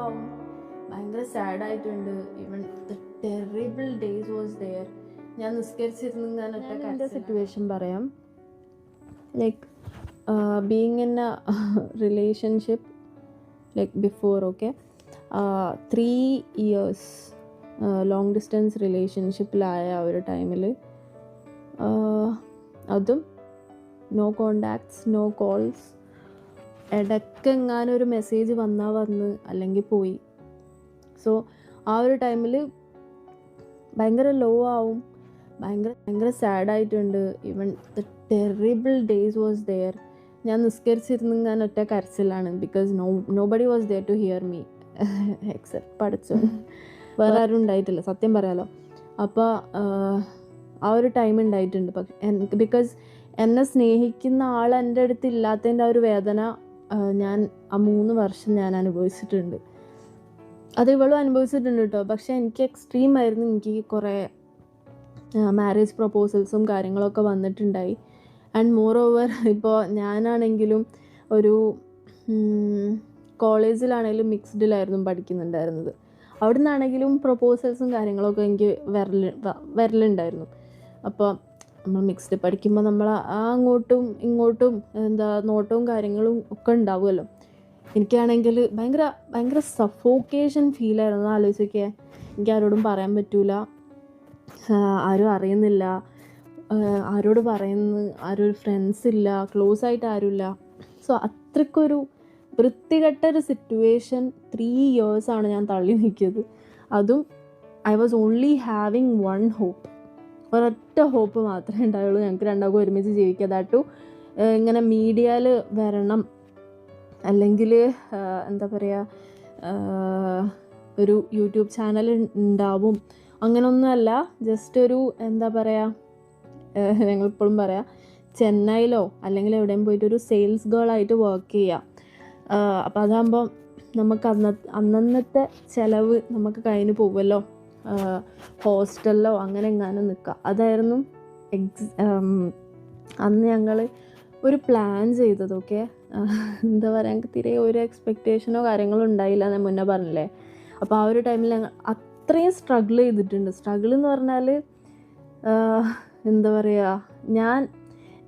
ആവും, ഭയങ്കര സാഡായിട്ടുണ്ട്. Even the terrible days was there. ഞാൻ നിസ്കരിച്ചിരുന്നു, ഞാൻ എൻ്റെ സിറ്റുവേഷൻ പറയാം. Like being in a relationship like before, okay, 3 years long distance റിലേഷൻഷിപ്പിലായ ആ ഒരു ടൈമിൽ അതും നോ കോണ്ടാക്ട്സ്, നോ കോൾസ്. ഇടയ്ക്കെങ്ങാനും ഒരു മെസ്സേജ് വന്നാൽ വന്ന്, അല്ലെങ്കിൽ പോയി. സോ ആ ഒരു ടൈമിൽ ഭയങ്കര ലോ ആവും, ഭയങ്കര സാഡായിട്ടുണ്ട്. Even the terrible days was there. ഞാൻ നിസ്കരിച്ചിരുന്നു, ഞാൻ ഒറ്റ കരച്ചിലാണ്. Because nobody was there to hear me except പഠിച്ചു. വേറെ ആരും ഉണ്ടായിട്ടില്ല, സത്യം പറയാലോ. അപ്പോൾ ആ ഒരു ടൈം ഉണ്ടായിട്ടുണ്ട്. പക്ഷെ ബിക്കോസ് എന്നെ സ്നേഹിക്കുന്ന ആൾ എൻ്റെ അടുത്ത് ഇല്ലാത്തതിൻ്റെ ആ ഒരു വേദന ഞാൻ ആ 3 വർഷം ഞാൻ അനുഭവിച്ചിട്ടുണ്ട്. അത് ഇവളും അനുഭവിച്ചിട്ടുണ്ട് കേട്ടോ. പക്ഷെ എനിക്ക് എക്സ്ട്രീം ആയിരുന്നു. എനിക്ക് കുറേ മാരേജ് പ്രപ്പോസൽസും കാര്യങ്ങളൊക്കെ വന്നിട്ടുണ്ടായി. ആൻഡ് മോർ ഓവർ ഇപ്പോൾ ഞാനാണെങ്കിലും ഒരു കോളേജിലാണെങ്കിലും മിക്സ്ഡിലായിരുന്നു പഠിക്കുന്നുണ്ടായിരുന്നത്. അവിടെ നിന്നാണെങ്കിലും പ്രപ്പോസൽസും കാര്യങ്ങളൊക്കെ എനിക്ക് വരലുണ്ടായിരുന്നു. അപ്പോൾ നമ്മൾ മിക്സ്ഡ് പഠിക്കുമ്പോൾ നമ്മൾ അങ്ങോട്ടും ഇങ്ങോട്ടും നോട്ടവും കാര്യങ്ങളും ഒക്കെ ഉണ്ടാവുമല്ലോ. എനിക്കാണെങ്കിൽ ഭയങ്കര സഫോക്കേഷൻ ഫീലായിരുന്നു. ആലോചിച്ചൊക്കെ എനിക്ക് ആരോടും പറയാൻ പറ്റൂല, ആരും അറിയുന്നില്ല, ആരോട് പറയുന്നു, ആരും ഫ്രണ്ട്സ് ഇല്ല, ക്ലോസ് ആയിട്ട് ആരുമില്ല. സോ അത്രയ്ക്കൊരു വൃത്തികെട്ടൊരു സിറ്റുവേഷൻ 3 years ആണ് ഞാൻ തള്ളി നിൽക്കിയത്. അതും I was only having 1 hope. ഒരൊറ്റ ഹോപ്പ് മാത്രമേ ഉണ്ടായുള്ളൂ, ഞങ്ങൾക്ക് രണ്ടാൾക്കും ഒരുമിച്ച് ജീവിക്കുക. ദാറ്റു ഇങ്ങനെ മീഡിയയിൽ വരണം, അല്ലെങ്കിൽ എന്താ പറയുക, ഒരു യൂട്യൂബ് ചാനൽ ഉണ്ടാവും, അങ്ങനെയൊന്നുമല്ല. ജസ്റ്റ് ഒരു എന്താ പറയുക, ഞങ്ങളിപ്പോഴും പറയാം, ചെന്നൈയിലോ അല്ലെങ്കിൽ എവിടെയും പോയിട്ടൊരു സെയിൽസ് ഗേൾ ആയിട്ട് വർക്ക് ചെയ്യുക. അപ്പോൾ അതാകുമ്പോൾ നമുക്ക് അന്നത്തെ ചിലവ് നമുക്ക് കഴിഞ്ഞ് പോകുമല്ലോ. ഹോസ്റ്റലിലോ അങ്ങനെ എങ്ങാനും നിൽക്കുക. അതായിരുന്നു അന്ന് ഞങ്ങൾ ഒരു പ്ലാൻ ചെയ്തതൊക്കെ. എന്താ പറയുക, ഞങ്ങൾക്ക് തീരെ ഒരു എക്സ്പെക്റ്റേഷനോ കാര്യങ്ങളോ ഉണ്ടായില്ല, ഞാൻ മുന്നേ പറഞ്ഞില്ലേ. അപ്പോൾ ആ ഒരു ടൈമിൽ ഞങ്ങൾ അത്രയും സ്ട്രഗിൾ ചെയ്തിട്ടുണ്ട്. സ്ട്രഗിൾ എന്ന് പറഞ്ഞാൽ എന്താ പറയുക,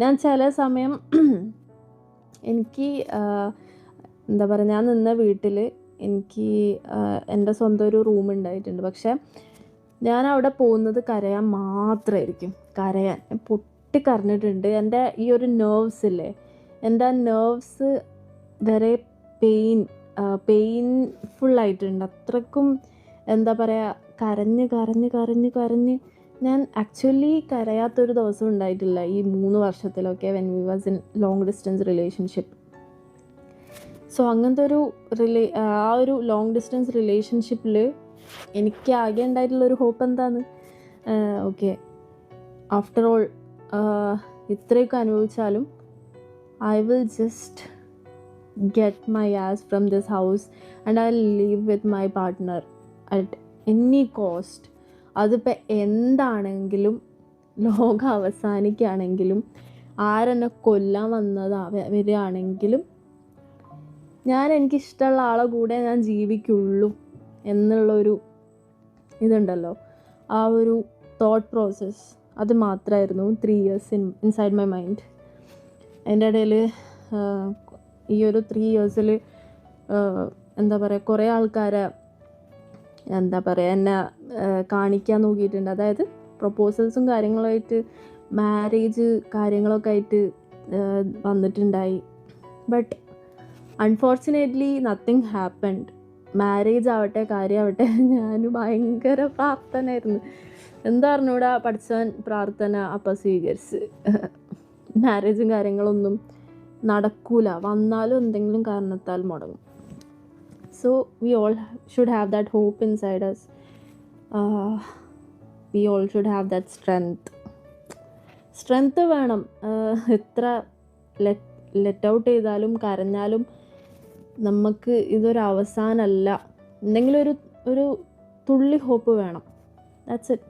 ഞാൻ ചില സമയം എനിക്ക് എന്താ പറയുക, ഞാൻ നിന്ന വീട്ടിൽ എനിക്ക് എൻ്റെ സ്വന്തം ഒരു റൂം ഉണ്ടായിട്ടുണ്ട്. പക്ഷേ ഞാൻ അവിടെ പോകുന്നത് കരയാൻ മാത്രമായിരിക്കും. കരയാൻ പൊട്ടിക്കരഞ്ഞിട്ടുണ്ട്. എൻ്റെ ഈ ഒരു നെർവ്സ് ഇല്ലേ, എൻ്റെ ആ നെർവ്സ് വരെ പെയിൻഫുള്ളായിട്ടുണ്ട്. അത്രക്കും എന്താ പറയുക, കരഞ്ഞ് ഞാൻ ആക്ച്വലി കരയാത്തൊരു ദിവസം ഉണ്ടായിട്ടില്ല ഈ 3 വർഷത്തിലൊക്കെ when we was in long distance relationship. So അങ്ങനത്തെ ആ ഒരു ലോങ് ഡിസ്റ്റൻസ് റിലേഷൻഷിപ്പിൽ എനിക്ക് ആകെ ഉണ്ടായിട്ടുള്ളൊരു ഹോപ്പ് എന്താണ്, ഓക്കെ, ആഫ്റ്റർ ഓൾ ഇത്രയൊക്കെ അനുഭവിച്ചാലും I will just get my ass from this house and I leave with my partner at any cost. അതിപ്പോൾ എന്താണെങ്കിലും, ലോകം അവസാനിക്കുകയാണെങ്കിലും, ആരെന്നെ കൊല്ലാൻ വരികയാണെങ്കിലും എനിക്കിഷ്ടമുള്ള ആളെ കൂടെ ഞാൻ ജീവിക്കുള്ളൂ എന്നുള്ളൊരു ഇതുണ്ടല്ലോ, ആ ഒരു തോട്ട് പ്രോസസ്സ്, അത് മാത്രമായിരുന്നു 3 years ഇൻസൈഡ് മൈ മൈൻഡ്. അതിൻ്റെ ഇടയിൽ ഈ ഒരു 3 yearsൽ എന്താ പറയുക, കുറേ ആൾക്കാരെ എന്താ പറയുക എന്നെ കാണിക്കാൻ നോക്കിയിട്ടുണ്ട്. അതായത് പ്രപ്പോസൽസും കാര്യങ്ങളുമായിട്ട്, മാരേജ് കാര്യങ്ങളൊക്കെ ആയിട്ട് വന്നിട്ടുണ്ടായി. But unfortunately nothing happened. Marriage ആവട്ടെ, കാര്യമാവട്ടെ, ഞാൻ ഭയങ്കര പ്രാർത്ഥനയായിരുന്നു. എന്താ അറിഞ്ഞൂടാ, പഠിച്ചവൻ പ്രാർത്ഥന അപ്പം സ്വീകരിച്ച്. മാരേജും കാര്യങ്ങളൊന്നും നടക്കൂല, വന്നാലും എന്തെങ്കിലും കാരണത്താൽ മുടങ്ങും. So we all should have that hope inside us. We all should have that strength വേണം. എത്ര ലെറ്റ് ഔട്ട് ചെയ്താലും കരഞ്ഞാലും നമുക്ക് ഇതൊരു അവസാനമല്ല. എന്തെങ്കിലും ഒരു തുള്ളി ഹോപ്പ് വേണം. That's it.